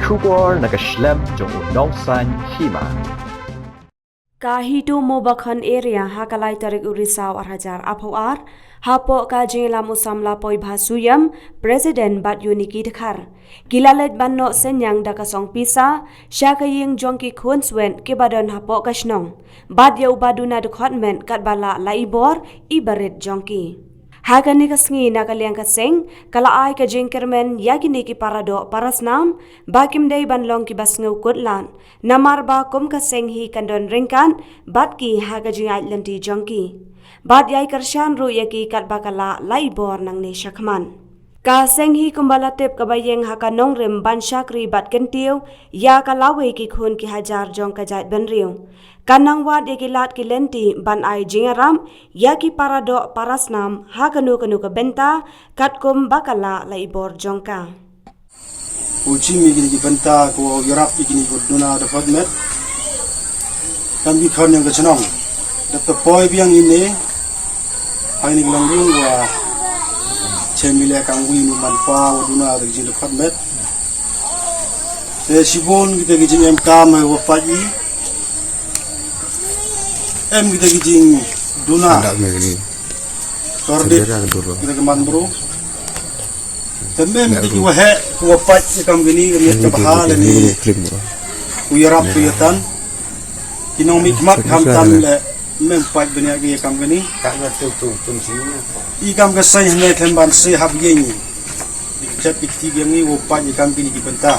Shubor nakaslem jong unongsan Hima. Ka Hito Mobakhon area hakalai tarik urisau arhajar aphoar hapo ka Jingïarap usam lapoi bhasuyam President bat uniki dekhar gilalet banno senyang dakasong pisa syakaying jongki Khunswet kibadon hapo ka Shnong bat yau baduna Dkhot men kat bala laibor ibarit jongki Hagani kasngi nakaliang kaseng kala ai ka jingkermen yagini ki parado parasnam bakim dei banlong ki basngau kutlan namar ba kum kaseng hi kandon ringkan bat ki haga jingai lenti jongki bat yai karshan ru yaki kat bakala laibor nang ne shakman ka seng hi kumbala tep kabayeng haka nongrem ban shakri bat kentiu ya kalawe ki khun ki hajar jong ka jait benriu kanang wat ikilat ki lenti ban ai Jingïarap yaki parado parasnam hakanu kanu ka benta katkum bakala laibor jongka uji mi gini ki benta ko Jingïarap gini ko Duna Dkhot met kan bi khon yang ka Shnong da to poi biang ini hai ni langung wa chemile kang wi ni man pa Duna de Dkhot met te sibon kita gijing em kam wa pa yi em kita gijing Duna torde kita keman bro temem kita wahe wapat kam gini kami bahal ni Jingïarap tuyatan kinong mikmat kam tan le mem pat benia gi kam gini i kam ka sai ne themban se hab yeng chat ikti gengi wapat kam gini ki benta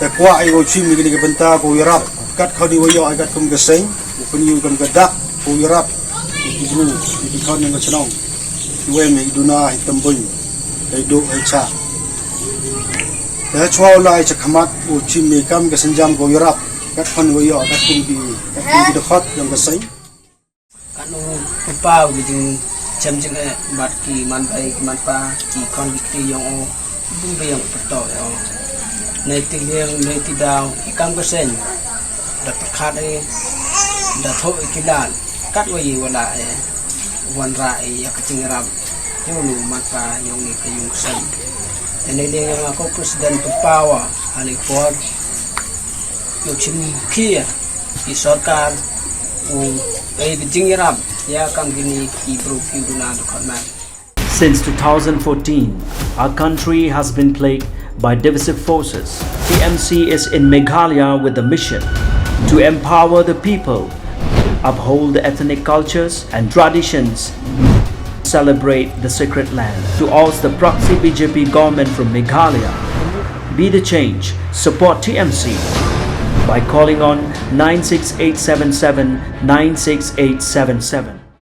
ta kwa ai go chim gini ki benta ko Jingïarap kat khadi wayo agat kum gaseng upuniu kam gadak ko Jingïarap ibru di khon yang Shnong we me Duna hitambun dai do ai cha ta chwa lai cha khamat u chim me kam ga sanjam ko Jingïarap kat khon wayo agat kum di Dkhot yang gaseng kanu pau bijing chamjing bat ki man bai ki man pa ki khon ki yang o bung be yang pato yo nei ti liang nei ti daw ikam gaseng da takhat ai da tho ikilan kat wa yi wala e wan ra e yak Jingïarap yulu man pa yung ni kayong sen ene de yang ako president pawa ali por yo chim kia i sarkar u e Jingïarap ya kam gini ki bro ki Duna Dkhot man. Since 2014, our country has been plagued by divisive forces. TMC is in Meghalaya with the mission to empower the people, uphold the ethnic cultures and traditions, celebrate the sacred land. To oust the proxy BJP government from Meghalaya, be the change, support TMC by calling on 96877 96877.